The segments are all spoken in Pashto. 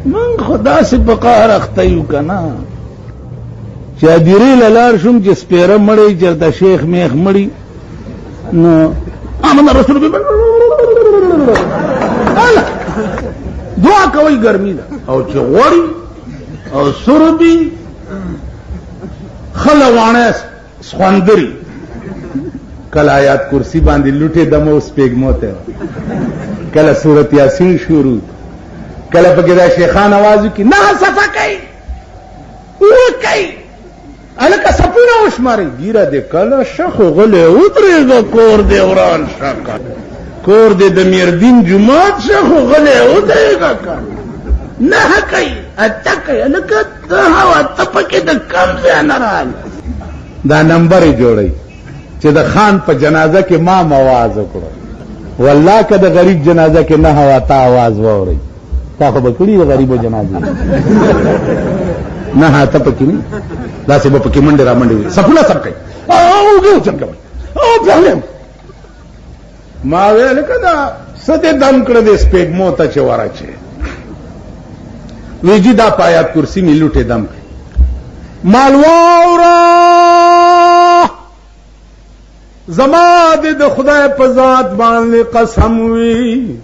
من خدا سے بقار اختیو کنا چا دیری للار شم چا سپیره مڑی چرتا شیخ میخ مڑی نو آمن رسول بی دعا کوئی گرمی دا او چا غوری او سربی خلوانه سخوندری کل آیات کرسی باندی لوٹے دمو سپیگمو تے کل سورت یاسین شروع کل پکی دا شیخان آوازو کی نا صفا کئی او کئی الکا سپونا وشماری گیرا دے کل شخ غلے اترے گا کور دے وران شاکا کور دے دمیردین جماعت شخ غلے اترے گا کل نا کئی اتا کئی الکا دا ہوا تپکی دا کم زینرال دا نمبر جوڑی چې د خان په جنازه کې ما آواز وکړو والله که د غریب جنازه کې نه هوا تا آواز واورئ تا خو به کړي د غریبو جنازې نه ته پکې نه داسې به پکې منډې را منډې وي سپونه سب کوي اوږې اوچت کوي او بیا ما ویل که دا څه دې دم کړه دې سپېږمو ته چې ورچې وی جي دا په آیات کرسي مې لوټې دم کړي مال واوره زما دې د خدای په ذات باندې قسم وي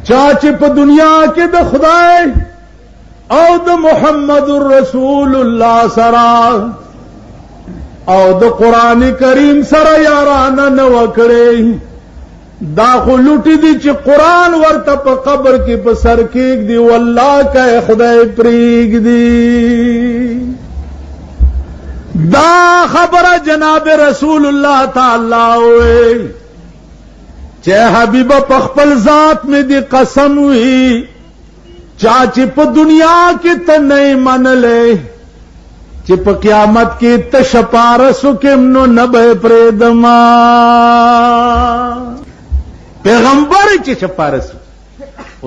چا چې په دنیا کې د خدای او د محمد رسول الله سره او د قران کریم سره یارانه نه وکړي دا خو لوټي دي چې قران ورته په قبر کې په سر کې دی والله که خدای پریګ دی دا خبر جناب رسول اللہ تعالی ہوئے چہ حبیب پخپل ذات میں دی قسم ہوئی چاچی پا دنیا کی تا نہیں من لے چی پا قیامت کی تا شپارسو کمنو نبے پریدما پیغمبر چی شپارسو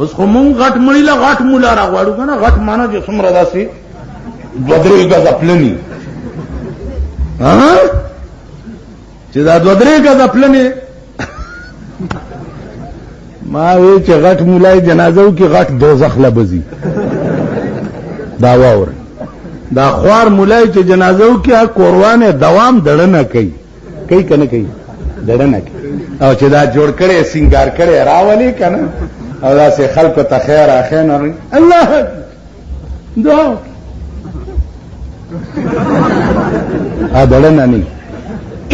اس کو مونگ غٹ مڑیلا غٹ مولا را غوارو کنا غٹ مانا جو سمردا سی بدری گز اپلنی چې دا دو درې کا دپلنې ما وی چې غټ مولای جنازو کې غټ دوزخ لبزي دا واور دا خوار مولای چې جنازو کې کوروانه دوام دړنه کوي کنه کوي دړنه کوي او چې دا جوړ کړي سنگار کړي راولي کنه او دا سه خلکو ته خیر اخین الله دا دړنه نه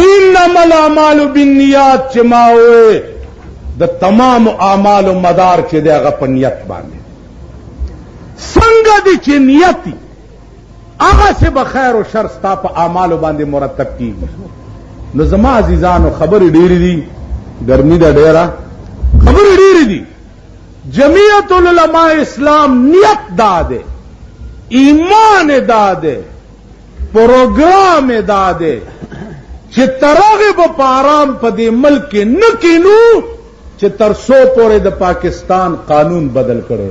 انما الاعمال بالنیات چې ما وې د تمام اعمال مدار چې د هغه په نیت باندې څنګه دي چې نیت هغه څه به خیر او شر ستا په اعمال باندې مرتب کیږي نو زما عزیزانو خبرې ډېرې دي ګرمي ده ډېره خبرې ډېرې دي جمعیت العلماء اسلام نیت دا ده ایمان دا ده پروگرام دا دے چې ترغب پارام په دې ملک نه کینو چې ترسو پورې د پاکستان قانون بدل کړو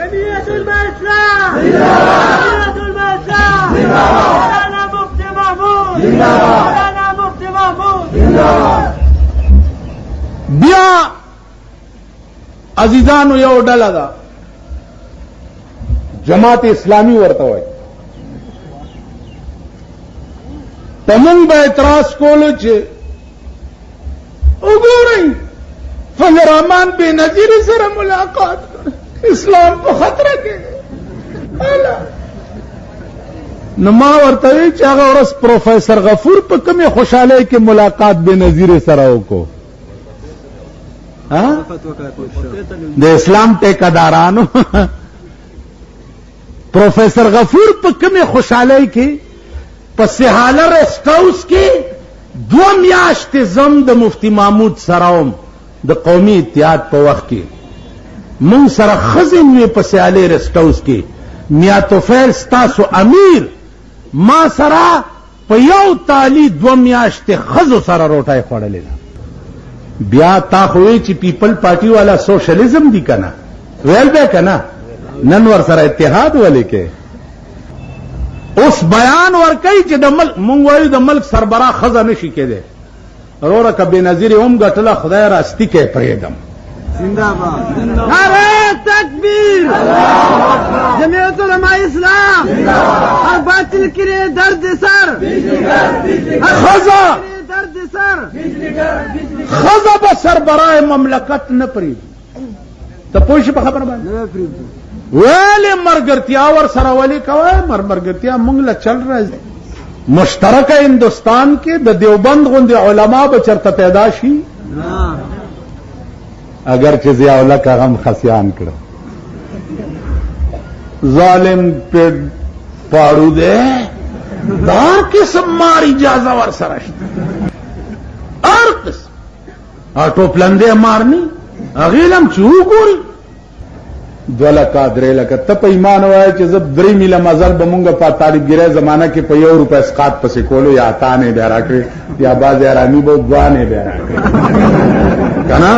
جمعیت الاسلام جمعیت الاسلام مولانا مفتی محمود مولانا مفتی محمود بیا عزیزانو یو ډله ده جماعت اسلامی ورته وایي تمنگ با اعتراض کولو چه اگورئی فضل الرحمن بے نظیر سر ملاقات کر اسلام پا خطرہ کے نما ورتوی چاگا ورس پروفیسر غفور پا کمی خوشحالے کے ملاقات بے نظیر سراؤ کو دے اسلام ٹیکادارانو پروفیسر غفور پا کمی خوشحالے کی پس حاله رسٹ ہاؤس کې 2 میاشتې زم د مفتی محمود سراوم د قومي اتحاد په وخت کې مون سره خزن وی پس حاله رسٹ ہاؤس کې میا توفیل ستاسو امیر ما سره په یو تالی 2 میاشتې خزو سره روټای خوړلې بیا تا خوې چې پیپل پارٹی والا سوشلیزم دی کنه ویل به کنه نن ور سره اتحاد ولې کې اس بیان ورکی چې د ملک مونږ وایو د ملک سربراه خزه نشي کېده وروره که بې نظیر هم ګټله خدای راستی کې پرېږدم زنده‌باد نعره تکبیر قاتل کرے درد سر خزا خزا به سربراه مملکت نه پریږدي. ته پوه شې په خبره باندې؟ ولې مرګرتیا ور سره ولې کوئ؟ مرګرتیا موږ له چل راځي. مشترک هندوستان کې د دیوبند غوندې علما به چرته پیدا شي؟ اگر چې ضیاء الحق هغه هم خسیان کړه. ظالم پیټ پاړو دی، دا قسم مار اجازه ور سره شته، هر قسم ټوپلندې مارني هغې لم چې وګوري 2 لکه 3 لکه. ته په ایمان وایه چې زه 3 میله مزل به مونږ په طالبګیرۍ زمانه کې په 1 روپۍ اسقاط پسې کولو، یا اتانې بیا راکړې یا بعضې ارامي به دوانې بیا راکړې که نه.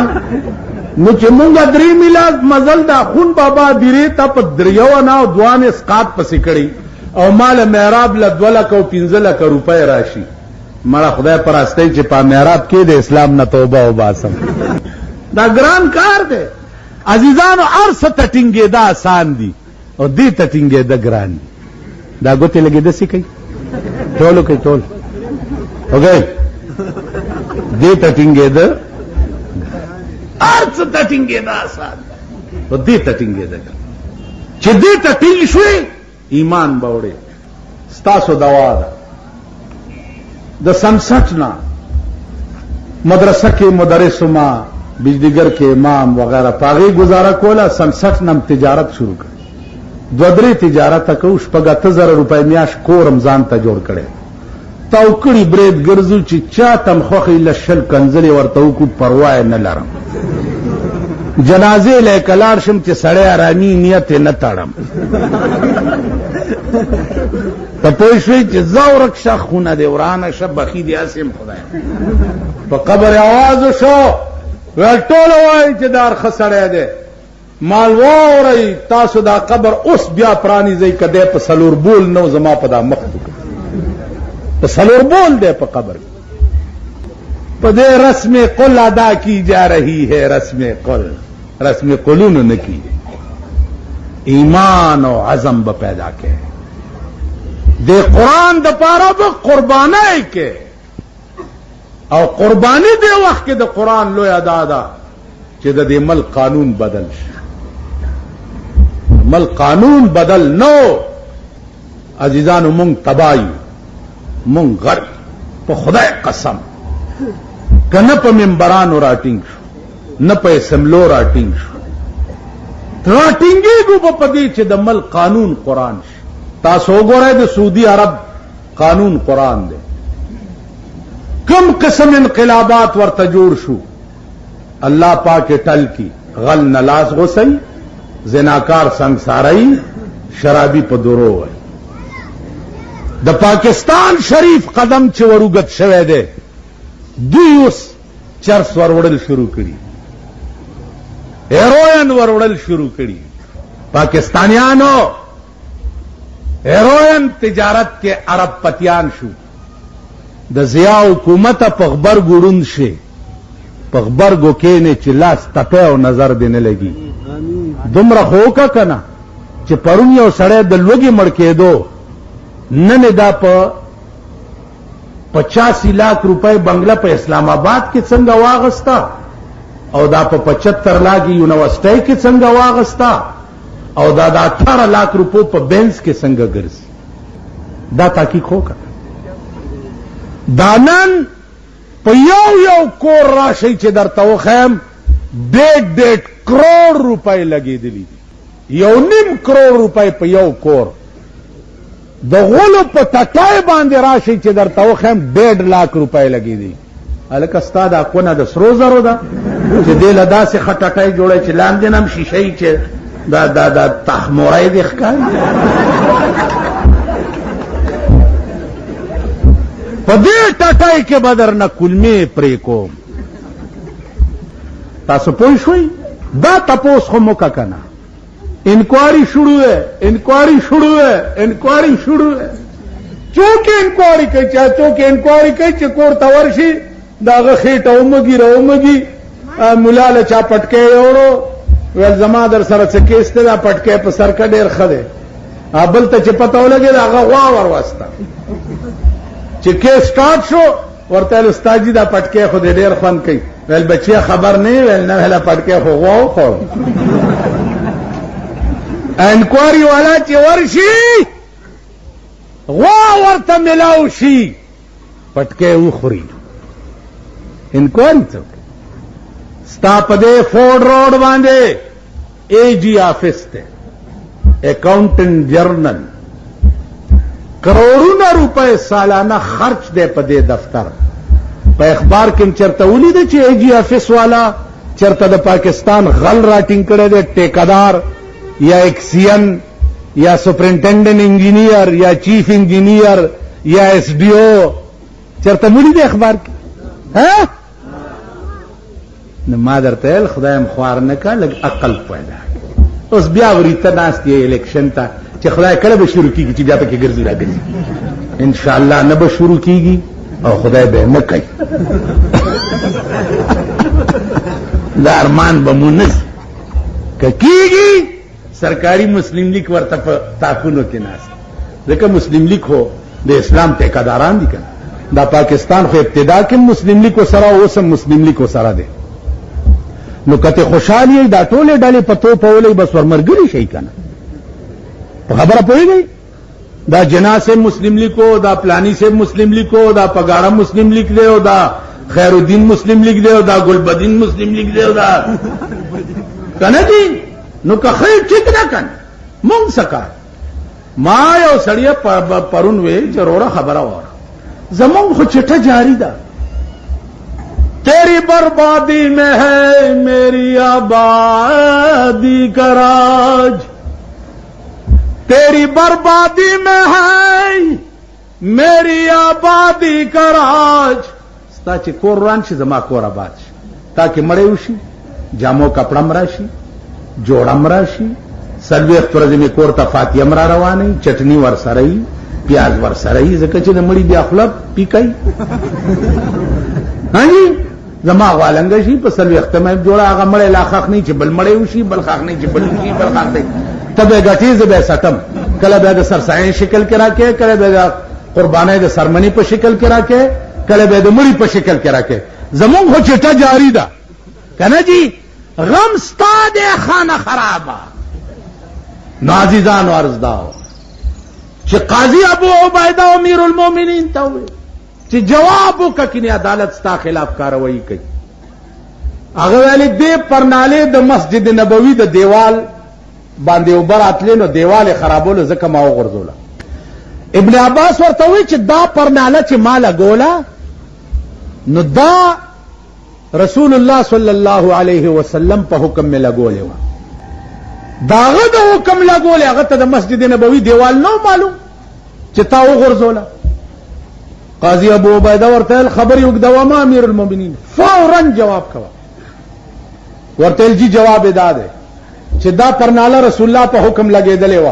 نو چې مونږ 3 میله مزل د اخون بابا دیرې ته په 3 نه او 2 اسقاط پسې کړی او مال محراب له 2 لکه او 15 لکه روپۍ راشي، مړه خدای پرستی چې په محراب کې د اسلام نه توبه وباسم. دا ګران کار دی عزیزانو. هر څه ته ټینګېده آسان دي او دې ته ټینګېده ګران دي. دا ګوتې لګېده سي کوي، ټولو کوي، ټول اوکې. دې ته ټینګېده، هر څه ته ټینګېده آسان دي او دې ته ټینګېده ګران. چې دې ته ټینګ شوې ایمان به وړې. ستاسو دوا ده د 67 نه مدرسه کې مدرس ما، بجلیګر کې امام وغیرہ پاغي گزاره کوله. 67 نم تجارت شروع کړ، 2-3 تجارت کو 8,000 روپۍ میاش کو رمضان ته جوړ کړي. توکړي برید ګرځو چې چا تم خوخي لشل کنځلې ورته کو پروا نه لرم. جنازې له کلار شم چې سړی ارامي نیت نه تړم. په پوه شوي چې زورک شخونه دی ورانه شه بخي دی اسیم خدای. په قبر आवाज شو ول ټول وای چې دار خسړې ده مال ووري تاسو دا قبر اوس بیا پرانی زئی کده په سلور بول نو زما په دا مخ په سلور بول ده په قبر. په دې رسم قل ادا کی جا رہی ہے، رسم قلون نه کی. ایمان او عزم به پیدا کې، د قرآن د پاره به قربانای کې، او قربانی دی وخت کې د قرآن لوی ادا ده چې د دې ملک قانون بدل شي. ملک قانون بدل نو عزیزانو مونږ تباہی، مونږ غرق په خدای قسم. که نه په منبرانو راټینګ شو، نه په اسمبلو راټینګ شو، راټینګېږو په دې چې د ملک قانون قرآن شي. تاسو وګورئ د سعودي عرب قانون قرآن دی. کم قسم انقلابات ورته جوړ شو، الله پاک ټل کی. غل نلاس غسل، زناکار سنگسارئی، شرابی په درو وای. د پاکستان شریف قدم چې وروګت شوه دی، دوی اوس چرس وروړل شروع کړي، هیروین وروړل شروع کړي. پاکستانیانو هیروین تجارت کې عرب پتیان شو. د ضیاء حکومت په خبر ګورون شي، په خبر گو کېنه چې لاس تپه او نظر دی نه لګي. دومره خو کا کنه چې پرون یو سړی د لوګي مړ کېدو، نن دا په 85 लाख روپۍ بنگله په اسلام آباد کې څنګه واغستا، او دا په 75 लाख یونیورسيټي کې څنګه واغستا، او دا 18 लाख روپو په بینز کې څنګه ګرځي. دا تحقیق وکړه. دانن په یو کور راشي چې درته وخیم 1.5 کروڑ روپۍ لګېدلې دي، 1.5 کروڑ روپۍ په یو کور. د غلو په ټټای باندې راشي چې درته وخیم 1.5 लाख روپۍ لګېدي. هلکه ستا دا کونه د سرو زرو ده چې دې له داسې خټټۍ جوړی چې لاندې نه هم شیشهی چې دا تخموری دی ښکاري. په دې ټټای کې به درنه کلمې پرې کوم. تاسو پوه شوئ؟ دا تپوس خو مو که کنه. انکوائری شروع ہے. چونکہ انکوائری کوي، چونکہ انکوائری کوي چې کور ته ورشي دا هغه خېټه ومږي ملا له چا پټکی وړو ویل زما در سره څه کیس دی، دا پټکی په سر کې ډېر ښه دی. بل ته چې پته ولګېده هغه غوا ورواستہ چې کیس سٹارټ شو ورته استاد جی دا پټکې خو دې ډېر خوند کوي ویل بچي خبر نه ویل نه هله پټکې خو غوا خو انکواری والا چې ورشي غوا ورته ملاو شي پټکې وخوري انکواری څوک ستا په دې فورډ روډ باندې اے جی آفس ته اکاؤنٹنٹ جرنل کروڑوں روپے سالانہ خرچ دے پدے دفتر په اخبار کې چرته ولید چې اے جی آفس والا چرته د پاکستان غل راټینګ کړي د ټیکادار یا ایکسین یا سپرنټنډنټ انجینئر یا چیف انجینئر یا ایس ڈی او چرته ولید اخبار کې ها نو ما درته خدایم خوار نه کا لګ عقل پیدا اوس بیا ورته ناس دی الیکشن ته چې خدای کله به شروع کیږي چې بیا پکې ګرځي راګرځي ان شاء الله نه به شروع کیږي او خدای به نه کوي دا ارمان به مونږ کیږي سرکاري مسلم لیگ ورته په تاکونو کې ناس ځکه مسلم لیگ هو د اسلام ټیکاداران دي کنه دا پاکستان خو ابتدا کې مسلم لیگ سره اوس هم مسلم لیگ سره دی نو کته خوشالي دا ټوله ډلې پتو پولې بس ورمرګري شي کنه په خبره پوهیږي دا جنا سے مسلم لیگ کو دا پلانی سے مسلم لیگ کو دا پگاڑا مسلم لیگ دے او دا خیر الدین مسلم لیگ دے او دا گلبدین مسلم لیگ دے او دا کنه جی نو که خیر ٹھیک نہ کن مونږ سکا ما یو سړی پرون وی ضروره خبره وره زمونږ خو چټه جاری ده تیری بربادی میں ہے میری آبادی کا راج تیری بربادی میں ہے میری آبادی کا راج ستا چې کور روان شي زما کور آباد شي تا کې مړی وشي جامو کپړه مراشي جوړه مراشي سلويخت ورځې مې کور ته فاتحه مرا روانه چټنی ور سره ای پیاز ور سره ای ځکه چې د مړی بیا خپل پیکای هاني زما غوالنګ شي په سلويخت مې جوړه هغه مړی لا خاخ نه چې بل مړی وشي بل خاخ نه چې بل کی بل خاخ نه تبه غټیز به سټم کله به د سرسای شکل کې راکې کله به قربانای د سرمنی په شکل کې راکې کله به د مړی په شکل کې راکې زمون خو چټه جاری ده کنه جی غم ستاد خانه خرابه نازیزان ورزداو چې قاضی ابو عبیده امیر المؤمنین ته وي چې جواب وکړي عدالت ستا خلاف کاروایی کوي هغه ویلي دې پرناله د مسجد نبوي د دیوال باندې وبراتلې نو دیوال خرابول زکه ما وغورځوله ابن عباس ورته وی چې دا پرناله چې مال غولا نو دا رسول الله صلی الله علیه وسلم په حکم می لګولې و داغه د حکم لګولې هغه ته د مسجد نبوي دیوال نو معلوم چې تا وغورځوله قاضی ابو عبیده ورته خبر یو د ما امیر المؤمنین فورا جواب کوا ورته جی جواب ادا ده چې دا پرناله رسول الله په حکم لګېدلې و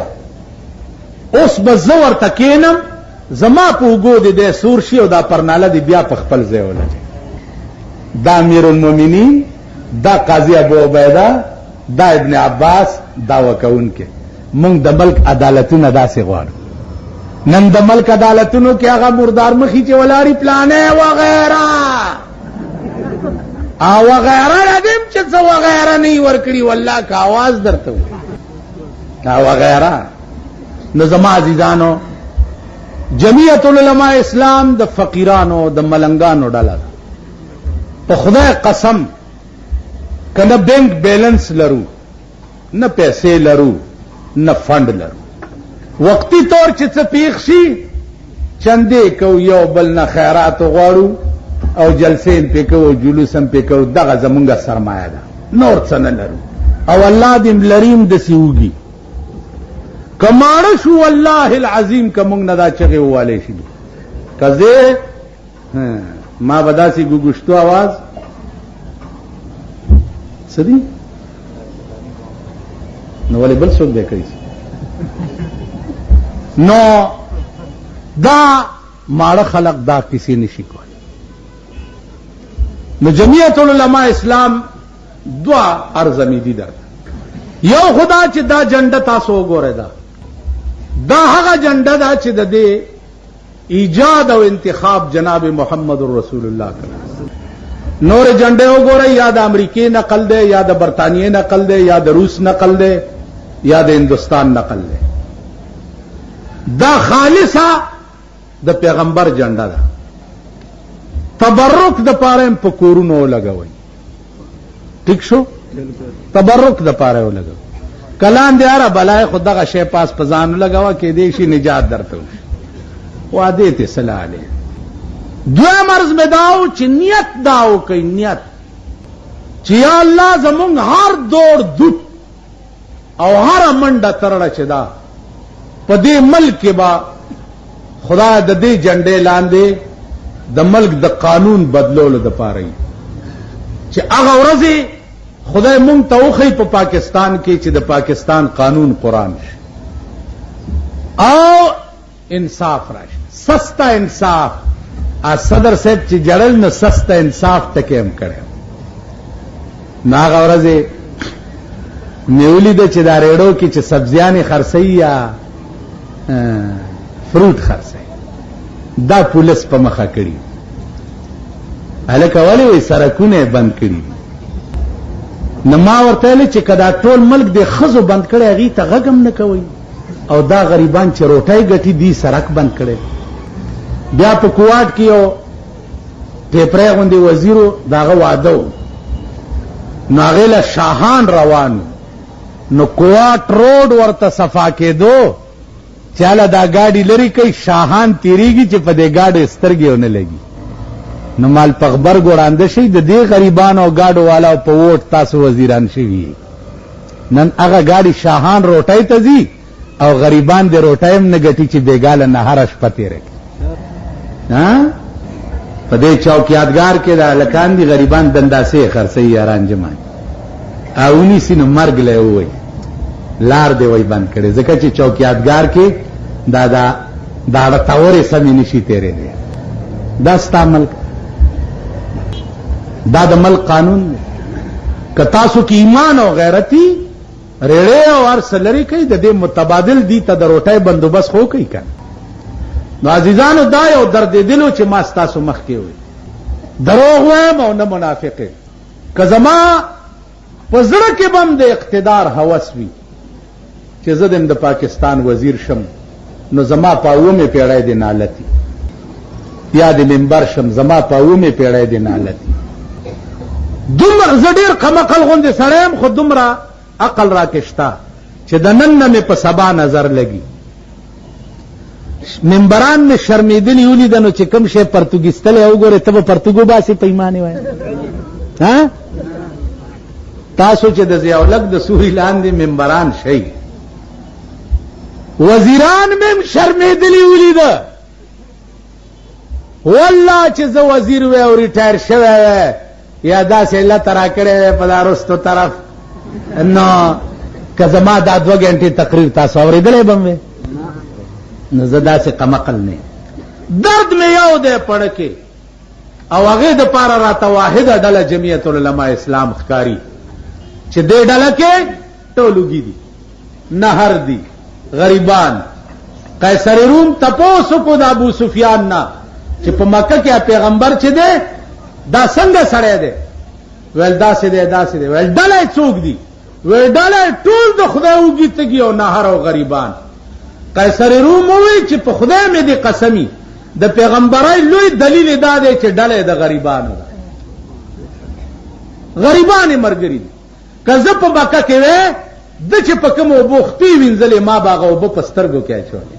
اوس به زور تکینم زما په وګو دې سور شي او دا پرناله دې بیا په خپل ځای ولګي دا امیر المؤمنین دا قاضی ابو عبیده دا ابن عباس دا وکون کې مونږ د ملک عدالتونه داسې غواړو نن د ملک عدالتونو کې هغه مردار مخې چې ولاري پلانې وغیرہ او وغیرہ لګم چې څه وغیرہ نه ورکړي والله کا आवाज درته او وغیرہ نو زما عزیزانو جمعیت العلماء اسلام د فقیرانو د ملنګانو ډله په خدای قسم کنه بینک بیلنس لرو نه پیسې لرو نه فند لرو وقتی طور چې څه پیښ شي چندې کو یو بل نه خیرات غواړو او جلسې په کو جلوس هم په کو دغه زمونږه سرمایه ده نور څه نه لرو او الله دې لریم د سیوږي کماړه شو والله العظیم کوم نه دا چغه واله شي کزه ما بداسي ګوګشتو आवाज سدي نو ولې بل څوک به کوي نو دا ماړه خلق دا کسی نشي کوي نو جمعیت العلماء اسلام دعا ارزمی دي در یو خدا چې دا جنډه تاسو وګورئ دا دا هغه جنډه دا چې د دې ایجاد او انتخاب جناب محمد رسول الله کړ. نور جنډه وګورئ، یا د امریکای نقل ده، یا د برطانیې نقل ده، یا د روس نقل ده، یا د هندوستان نقل ده. دا خالصه د پیغمبر جنډه ده. تبرک د پاره په کورونو لګوي. ٹھیک شو؟ تبرک د پاره ولګوي. کلام دی اره بلای خود دغه شی پاس پزان لګوا کې دی شي نجات درته وعده ته صلاح علی. دوه مرز مداو چې نیت داو کوي، نیت چې یا الله زمونږ هر دور دود او هر منډه ترړه چې دا په دې ملک با خدای د دې جنډې لاندې د ملک د قانون بدلولو د پاره چې هغه ورځې خدای مونږ ته وخی په پاکستان کې چې د پاکستان قانون قرآن شي او انصاف راشي. سستا انصاف صدر صاحب چې جړل نو سستا انصاف ټکي هم کړی. نو هغه ورځې مې ولیده چې دا ریډو کې چې سبزیانې خرڅوي یا فروټ خرڅوي دا پولیس په مخه کړي. هلکه ولې وایي سرکونه بند کړي. نو ما ورته ویلې چې که دا ټول ملک د ښځو بند کړی هغې ته غږ هم نه کوئ او دا غریبان چې روټۍ ګټي دی سرک بند کړی. بیا په کوواټ کې یو ټیپری غوندې وزیرو د هغه واده و نو هغې له شاهان روان نو کوواټ روډ ورته صفا کېدو چې هله دا ګاډي لرې کوي شاهان تېرېږي چې په دې ګاډو سترګې ونه لګي. نو مال په خبر ګوړانده شي د دې غریبانو او ګاډو والا په ووټ تاسو وزیران شوي. نن هغه ګاډي شاهان روټۍ ته ځي او غریبان د روټۍ هم نه ګټي چې بېګاله نه هره شپه تېره کړي. په دې چوکیادګار کې د هلکان دي غریبان دنداسې خرڅوي یاران جمع او ونیسي نو مرګ له یې ووایي لار دې وایي بند کړې ځکه چې چوکیادګار کې دا تورې سمې نشي تېرېدی. دا ستا ملک، دا د ملک قانون دی. که تاسو کې ایمان او غیرتی ریړې او هر څه لرې کوي د دې متبادل دي ته د روټۍ بندوبست خو کوي که نو عزیزانو دا یو دردېدلو چې ما ستاسو مخکې وي دروغ وایم او نه منافق یم. که زما په زړه کې به هم د اقتدار هوس وي چې زه د پاکستان وزیر شم نو زما په اومې پیړۍ د نالتي یا د منبر شم زما په اومې پیړۍ د نالتي. دومره زه ډېر کمعقل غوندې سړی یم خو دومره عقل را کې شته چې د نن نه مې په سبا نظر لګي. منبران مې شرمېدلي ولیده نو چې کوم شی پرتګیستلی وګورې ته به پرتګو باسې په ایمانې وایې. تاسو چې د ضیاءالحق د سوري لاندې منبران شئ وزیران مې شرمېدلي ولیده والله چې زه وزیر وی او ریټایر شوی وی یا داسې لته را کړی وی په دا رستو طرف نو که زما دا 2 غنټې تقریر تاسو اورېدلی به م وی نو زه داسې قمقل نه درد مې یو دی پړه کې او هغې دپاره راته واحده ډله جمعیت العلماء اسلام ښکاري چې دې ډله کې ټولوګي دي نهر دي غریبان. قیصر روم تپوس کو د ابو سفیان نه چې په مکه کې پیغمبر چې دی دا څنګه سړی دی ویل داسې دی داسې دی ویل ډله څوک دي ویل ډله ټول د خدای اوږي تږي او نهر او غریبان. قیصر روم وویل چې په خدای مې دې قسمي د پیغمبرۍ لوی دلیل دا دی چې ډله د غریبانو ده غریبان یې ملګري دي. که زه په مکه کې وی د چې په کوم اوبو خپې وینځلې ما به هغه اوبه په سترګو کې اچولې.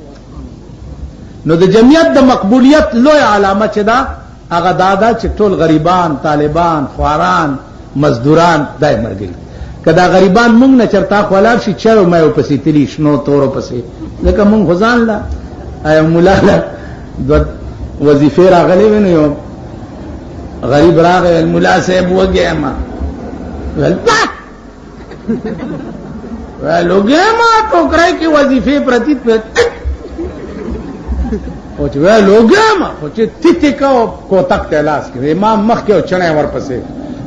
نو د جمعیت د مقبولیت لوی علامه چې ده هغه دا ده چې ټول غریبان طالبان خواران مزدوران دا یې ملګري. که دا غریبان مونږ نه چرته ولاړ شي چرو مایو پسې تلي شنو تورو پسې ځکه مونږ خو ځان له ایو ملا له دوه وظیفې راغلې وې نو یو غریب راغی ملا صاحب وږی ما ویل ویلوږی ما ټوکرۍ کې وظیفې پرتې او چې ویلوږی ما خو چې تیتې کا کوتک ته لاس کې امام مخکې او چڼی ورپسې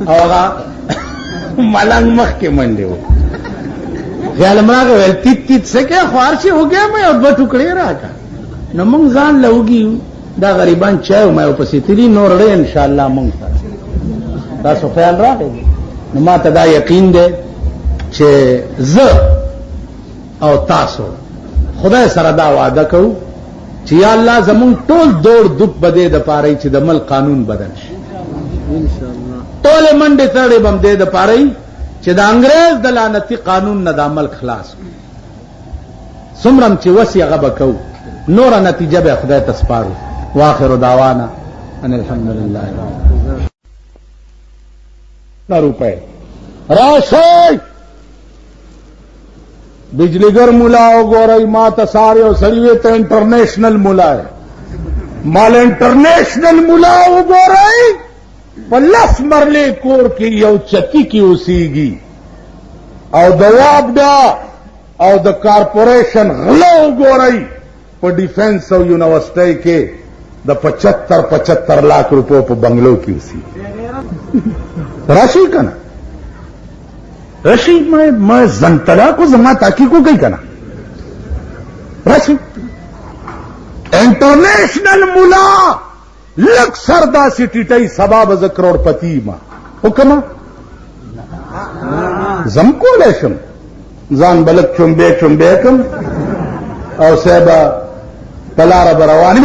او هغه ملنګ مخکې منډې و خیال مراغه ویل تیت تیت سکے خوار شي ہو گیا میں اور دو ټوکړې راکا نو موږ ځان لوګي دا غریبان چایو مې په سیتلی نور لري ان شاء الله موږ تاسو خیال راغی نو ما ته دا یقین دی چې زه او تاسو خدای سره دا وعده کوو چې یا الله زمون ټول دوړ دپ بده د پاره چې د مل قانون بدل شي ان شاء الله ټول منډه تړې بم دې د پاره چې د انګريز د لعنتی قانون نه د عمل خلاص سمرم چې وسی هغه بکو نور نتیجه به خدای تسپارو واخر دعوانا ان الحمد لله روپے راشي بجلیگر مولا وګورئ ما ته سارے او سړی ته انټرنیشنل مولا ہے مال انټرنیشنل مولا وګورئ په لس مرلې کور کې یو چکی کې اوسېږي او د وابډا او د کارپوریشن غلا وګورئ په ډیفنس او یونیورسيټي کې د 75 लाख रुपयों په بنگلو کې اوسېږي راشي کنه راشي ما زنتلا کو زما تحقیق کو گئی کنا راشي انٹرنیشنل مولا لک سردا سٹیٹئی سباب ز کروڑپتی ما حکم زم کو لیشم زان بلک چنبے کم او صاحبہ پلار بروانی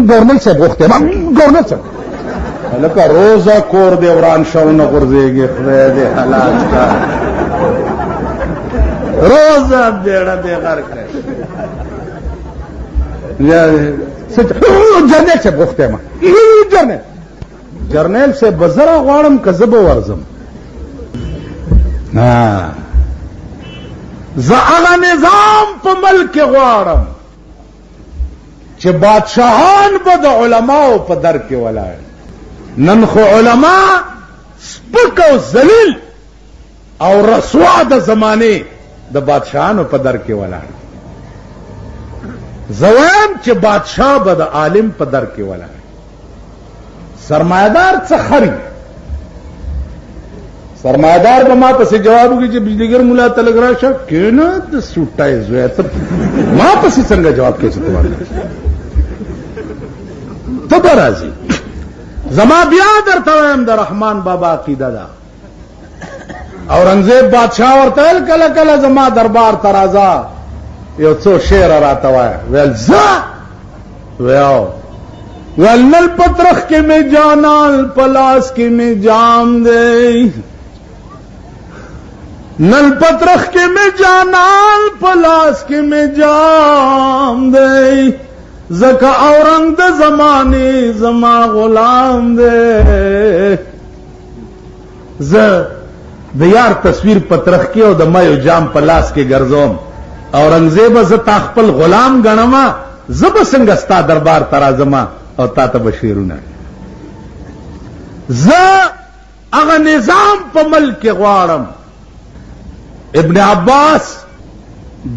گورنر صاحب وخت ما گورنر صاحب لکه روزه کور دی وران شاونه غورځيږي خدای دې حالات کا روزه بیړه دې غر کړ یا سچ جنرال سے وخت ما جرنیل سے بزرا غواړم کذب ورزم زعما نظام په ملک غواړم چې بادشاہان به د علماو په در کې ولاړ نن خو علماء سپک او ذلیل او رسوا د زمانه د بادشاہانو په در کې ولاړ زوام چې بادشاہ به د عالم په در کې ولاړ سرمایدار څه خري سرمایدار به ما پسې جواب وکړي چې بجلیګر مولا تلګرا شه کینه د سټای زوی ته ما پسې څنګه جواب کوي ته راځي زما بیا درته وایم د رحمان بابا عقیده ده اورنګزیب بادشاہ ورته کله کله زما دربار ترازا یو څو شعر راته وای ویل زه ویل نل پترخ کې می جانال پلاس کې می جام دے نل پترخ کې می جانال پلاس کې می جام دے زکا اورنگ د زمانے زما غلام دے ز د یار تصویر پترخ کې او د مایو جام پلاس کې ګرځوم اورنګزیب ز تا خپل غلام غنما زب څنګه ستا دربار ترازما او تا ته بشیرونه ز هغه نظام په ملک غواړم ابن عباس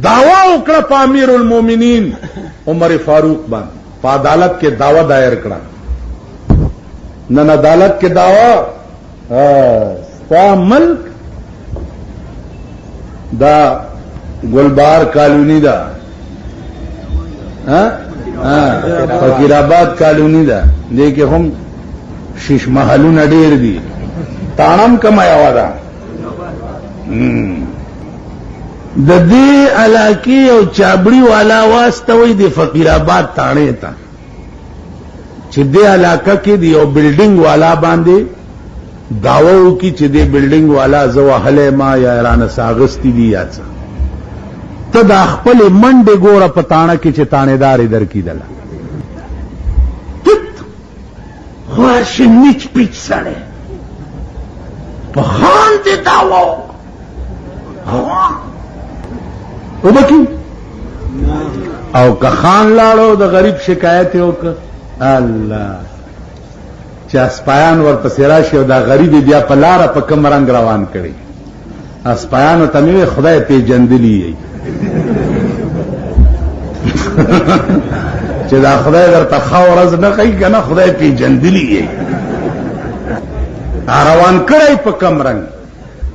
دعوا وکړه په امیر المؤمنین عمر فاروق باندې په عدالت کې دعوا دایر کړه نن عدالت کې دعوا ستا ملک دا گلبار کالونی دا فقیر آباد کالونی دا دیکھے ہم شیش محلون ډیر دي تانم کمایا وادا د دې علاقې او چابړی والا واسطه وي د فقیر آباد تانه تا چې دې علاقې کې دی او بلډینګ والا باندې داوو کی چې دې بلډینګ والا زوهله ما یا ایران ساغستی دی یا څه ته د خپل منډه ګوره پتاڼه کې چې تانیدار در کیدله خواش نیچ پیچ سړی په خان دې داوو وبکی او که خان لاړو د غریب شکایت وک الله چې اسپایان ورپسې راشي او دا غریب بیا په لاره په کوم رنگ روان کړي اسپایانو ته مې خدای پیژندلی چې دا خدای درته خاورز نه کوي کنه خدای پیژندلی روان کړي په کوم رنگ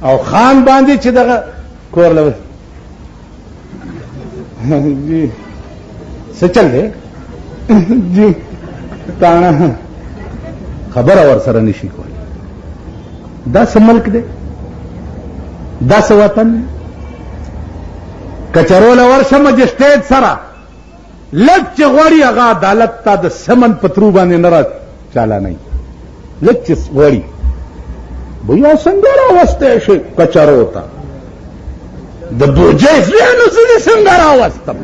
او خان باندې چې دغه کور لوي جی څه چل دی جی تاڼه خبره ور سره نشي کولی. دا څه ملک دی؟ دا څه وطن دی؟ کچرول ورشه مجسټریټ سره لږ چې غواړي هغه عدالت ته د سمن په ترو باندې نه را چالانوي. لږ چې غواړي بیا څنګه راوستی شي کچرو ته د بوجۍ زویانو زه دې څنګه راوستم؟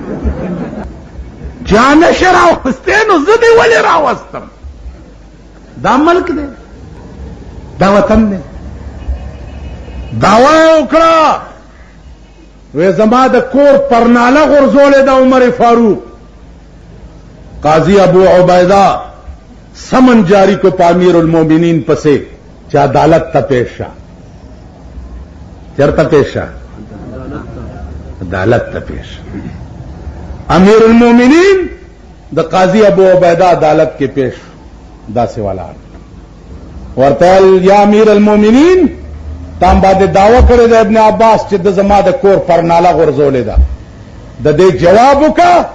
چا نشي راوستی نو زه دې ولې راوستم؟ دا ملک دی، دا وطن دی. دعوا یې وکړه وی زما د کور پرناله غورځولې ده عمر فاروق. قاضی ابو عبیدہ سمن جاری کو په امیر المومنین پسې چې عدالت ته پیش شه. چرته پیش شه؟ عدالت ته پیش. امیر المومنین د قاضی ابو عبیدہ عدالت کې پیش داسې ولاړ ورته یا امیر المومنین تام باندې دعوه کړې ده ابن عباس چې د زما د کور پرناله غورځولې ده، د دې جواب وکړه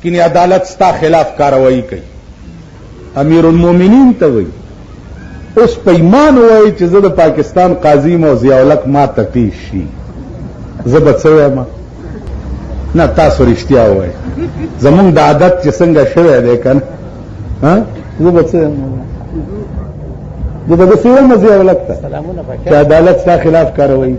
کینی عدالت ستا خلاف کاروایی کوي. امیر المومنین ته وایي اوس په ایمان وایي چې زه د پاکستان قاضي مو ضیاء الحق ما ته پیش شي، زه به څه وایم؟ نه تاسو رښتیا وایي زمونږ د عادت چې څنګه شوی دی که نه زه به څه وایم؟ زه به داسې وایم ضیاء الحق ته چې عدالت ستا خلاف کاروایی.